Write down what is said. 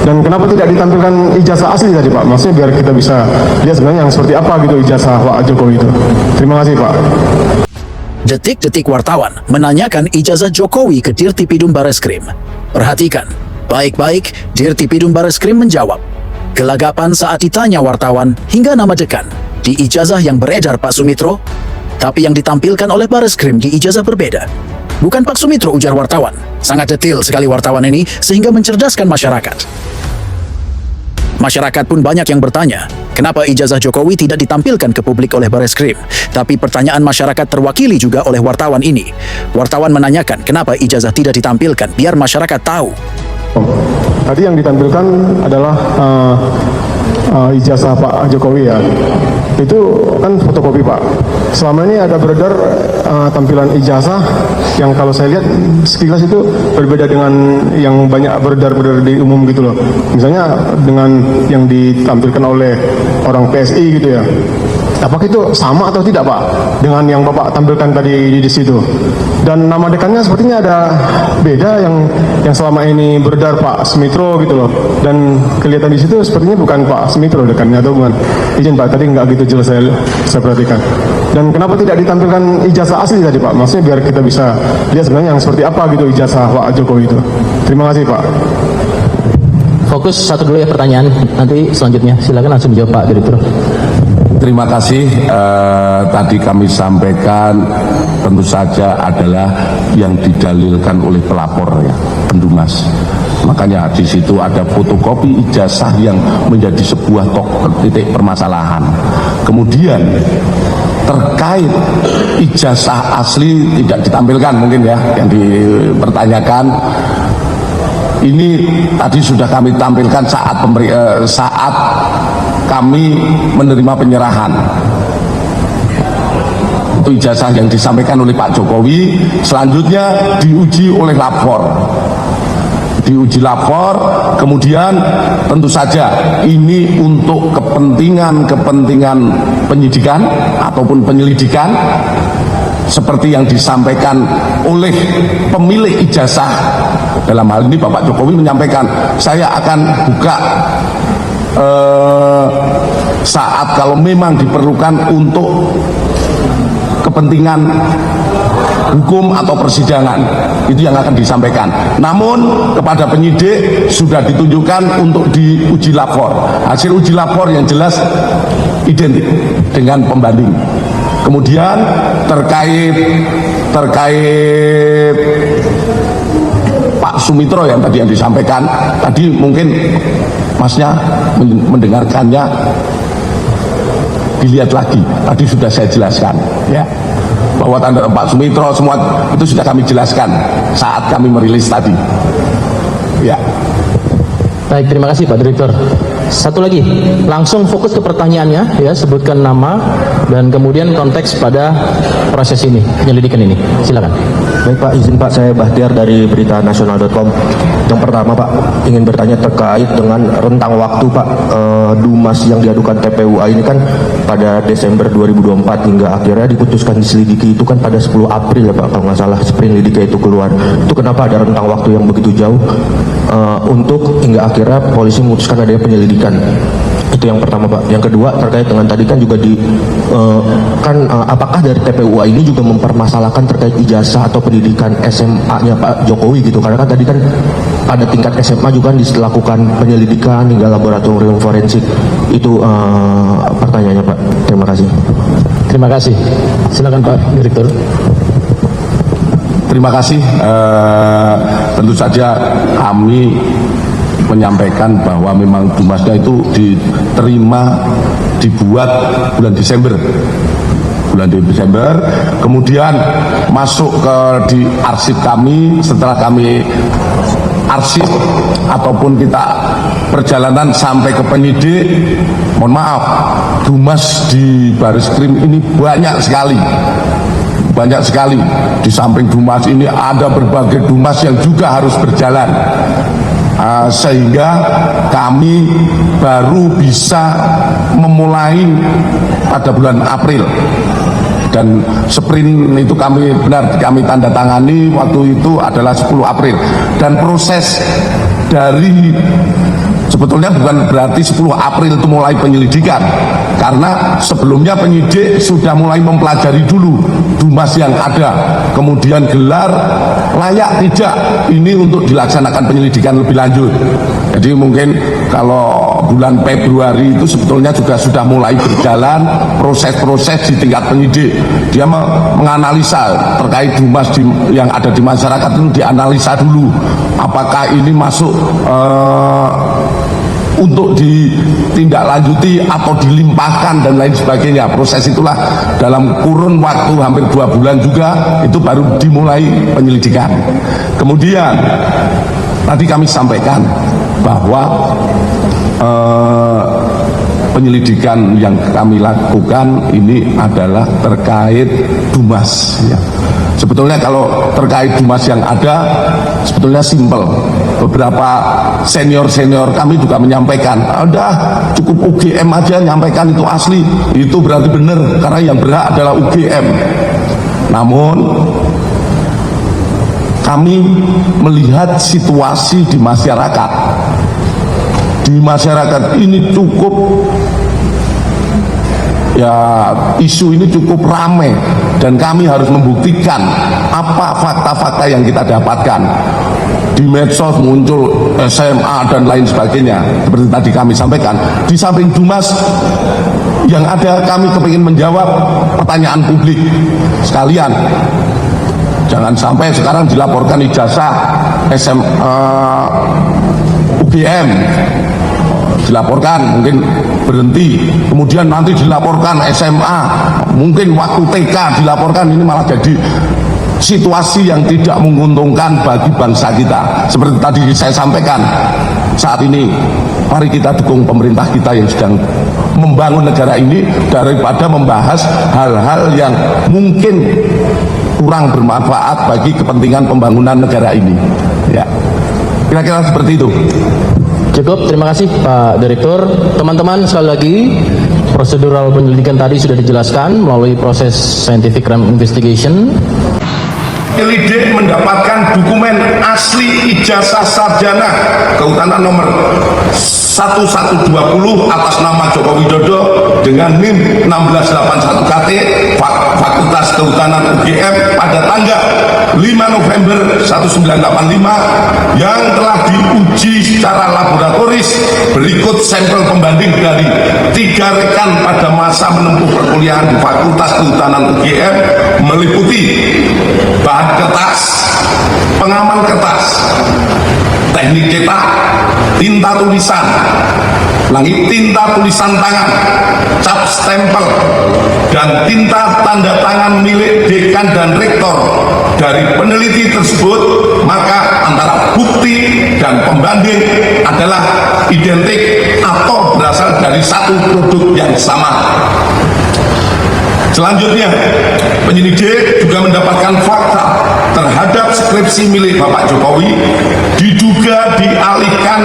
Dan kenapa tidak ditampilkan ijazah asli tadi Pak? Maksudnya biar kita bisa lihat sebenarnya yang seperti apa gitu ijazah Pak Jokowi itu. Terima kasih Pak. Detik-detik wartawan menanyakan ijazah Jokowi ke Dirtipidum Bareskrim. Perhatikan, baik-baik Dirtipidum Bareskrim menjawab. Gelagapan saat ditanya wartawan hingga nama dekan di ijazah yang beredar Pak Sumitro, tapi yang ditampilkan oleh Bareskrim di ijazah berbeda. Bukan Pak Sumitro, ujar wartawan. Sangat detail sekali wartawan ini sehingga mencerdaskan masyarakat. Masyarakat pun banyak yang bertanya, kenapa ijazah Jokowi tidak ditampilkan ke publik oleh Bareskrim? Tapi pertanyaan masyarakat terwakili juga oleh wartawan ini. Wartawan menanyakan kenapa ijazah tidak ditampilkan, biar masyarakat tahu. Tadi yang ditampilkan adalah ijazah Pak Jokowi ya. Itu kan fotokopi Pak. Selama ini ada beredar tampilan ijazah yang kalau saya lihat sekilas itu berbeda dengan yang banyak beredar di umum gitu loh. Misalnya dengan yang ditampilkan oleh orang PSI gitu ya. Apakah itu sama atau tidak Pak dengan yang Bapak tampilkan tadi di situ? Dan nama dekannya sepertinya ada beda yang selama ini beredar Pak Sumitro gitu loh. Dan kelihatan di situ sepertinya bukan Pak Sumitro dekannya atau bukan. Izin Pak, tadi nggak gitu jelas saya perhatikan. Dan kenapa tidak ditampilkan ijazah asli tadi Pak? Maksudnya biar kita bisa lihat sebenarnya yang seperti apa gitu ijazah Pak Jokowi itu. Terima kasih Pak. Fokus satu dulu ya pertanyaan, nanti selanjutnya silakan langsung dijawab Pak Direktur. Terima kasih. Tadi kami sampaikan tentu saja adalah yang didalilkan oleh pelapor ya, Pendumas. Makanya di situ ada fotokopi ijazah yang menjadi sebuah titik permasalahan. Kemudian terkait ijazah asli tidak ditampilkan mungkin ya yang dipertanyakan. Ini tadi sudah kami tampilkan saat kami menerima penyerahan. Itu ijazah yang disampaikan oleh Pak Jokowi. Selanjutnya diuji oleh lapor. Diuji lapor, kemudian tentu saja ini untuk kepentingan penyidikan ataupun penyelidikan seperti yang disampaikan oleh pemilik ijazah. Dalam hal ini Bapak Jokowi menyampaikan, saya akan buka saat kalau memang diperlukan untuk kepentingan hukum atau persidangan, itu yang akan disampaikan. Namun kepada penyidik sudah ditunjukkan untuk diuji lapor. Hasil uji lapor yang jelas identik dengan pembanding. Kemudian terkait Pak Sumitro yang tadi yang disampaikan, tadi mungkin Masnya mendengarkannya, dilihat lagi. Tadi sudah saya jelaskan, ya, bahwa tanda Pak Sumitro semua itu sudah kami jelaskan saat kami merilis tadi. Ya. Baik, terima kasih Pak Direktur. Satu lagi, langsung fokus ke pertanyaannya ya, sebutkan nama dan kemudian konteks pada proses ini, penyelidikan ini. Silakan. Baik Pak, izin Pak, saya Bahtiar dari beritanasional.com. Yang pertama Pak, ingin bertanya terkait dengan rentang waktu Pak, Dumas yang diadukan TPUA ini kan pada Desember 2024 hingga akhirnya diputuskan diselidiki itu kan pada 10 April ya Pak, kalau nggak salah sprint lidiknya itu keluar. Itu kenapa ada rentang waktu yang begitu jauh untuk hingga akhirnya polisi memutuskan adanya penyelidikan? Itu yang pertama Pak. Yang kedua terkait dengan tadi kan juga apakah dari TPUA ini juga mempermasalahkan terkait ijazah atau pendidikan SMA-nya Pak Jokowi gitu, karena kan tadi kan pada tingkat SMA juga kan dilakukan penyelidikan hingga laboratorium forensik. Itu pertanyaannya Pak. Terima kasih. Terima kasih. Silakan Pak Direktur. Terima kasih. Tentu saja kami menyampaikan bahwa memang Dumasnya itu dibuat bulan Desember, kemudian masuk di arsip kami. Setelah kami arsip ataupun kita perjalanan sampai ke penyidik, mohon maaf, Dumas di Bareskrim ini banyak sekali. Di samping Dumas ini ada berbagai Dumas yang juga harus berjalan, sehingga kami baru bisa memulai pada bulan April. Dan sprint itu kami tanda tangani waktu itu adalah 10 April. Dan proses dari sebetulnya bukan berarti 10 April itu mulai penyelidikan, karena sebelumnya penyidik sudah mulai mempelajari dulu dumas yang ada, kemudian gelar layak tidak ini untuk dilaksanakan penyelidikan lebih lanjut. Jadi mungkin kalau bulan Februari itu sebetulnya juga sudah mulai berjalan proses-proses di tingkat penyidik. Dia menganalisa terkait dumas yang ada di masyarakat itu, dianalisa dulu apakah ini masuk untuk ditindaklanjuti atau dilimpahkan dan lain sebagainya. Proses itulah dalam kurun waktu hampir 2 bulan juga itu baru dimulai penyelidikan. Kemudian tadi kami sampaikan bahwa penyelidikan yang kami lakukan ini adalah terkait dumas ya. Sebetulnya kalau terkait dumas yang ada sebetulnya simpel. Beberapa senior-senior kami juga menyampaikan, udah cukup UGM aja nyampaikan itu asli, itu berarti benar karena yang berhak adalah UGM. Namun kami melihat situasi di masyarakat. Di masyarakat ini cukup ya, isu ini cukup ramai dan kami harus membuktikan apa fakta-fakta yang kita dapatkan. Di medsos muncul SMA dan lain sebagainya, seperti tadi kami sampaikan. Di samping dumas yang ada, kami kepingin menjawab pertanyaan publik sekalian. Jangan sampai sekarang dilaporkan ijazah UGM, dilaporkan mungkin berhenti, kemudian nanti dilaporkan SMA, mungkin waktu TK dilaporkan, ini malah jadi situasi yang tidak menguntungkan bagi bangsa kita. Seperti tadi saya sampaikan, saat ini mari kita dukung pemerintah kita yang sedang membangun negara ini daripada membahas hal-hal yang mungkin kurang bermanfaat bagi kepentingan pembangunan negara ini ya. Kira-kira seperti itu. Cukup, terima kasih Pak Direktur. Teman-teman, sekali lagi prosedural penyelidikan tadi sudah dijelaskan melalui proses scientific crime investigation. Penyelidik mendapatkan dokumen asli ijazah sarjana kehutanan nomor 1120 atas nama Joko Widodo dengan NIM 1681 KT Fakultas Kehutanan UGM pada tanggal 5 November 1985 yang telah diuji secara laboratoris. Berikut sampel pembanding dari 3 rekan pada masa menempuh perkuliahan di Fakultas Kehutanan UGM meliputi bahan kertas, pengaman kertas, teknik cetak, tinta tulisan, tinta tulisan tangan, cap stempel, dan tinta tanda tangan milik dekan dan rektor. Dari peneliti tersebut, maka antara bukti dan pembanding adalah identik atau berasal dari satu produk yang sama. Selanjutnya, penyelidik juga mendapatkan fakta terhadap skripsi milik Bapak Jokowi diduga dialihkan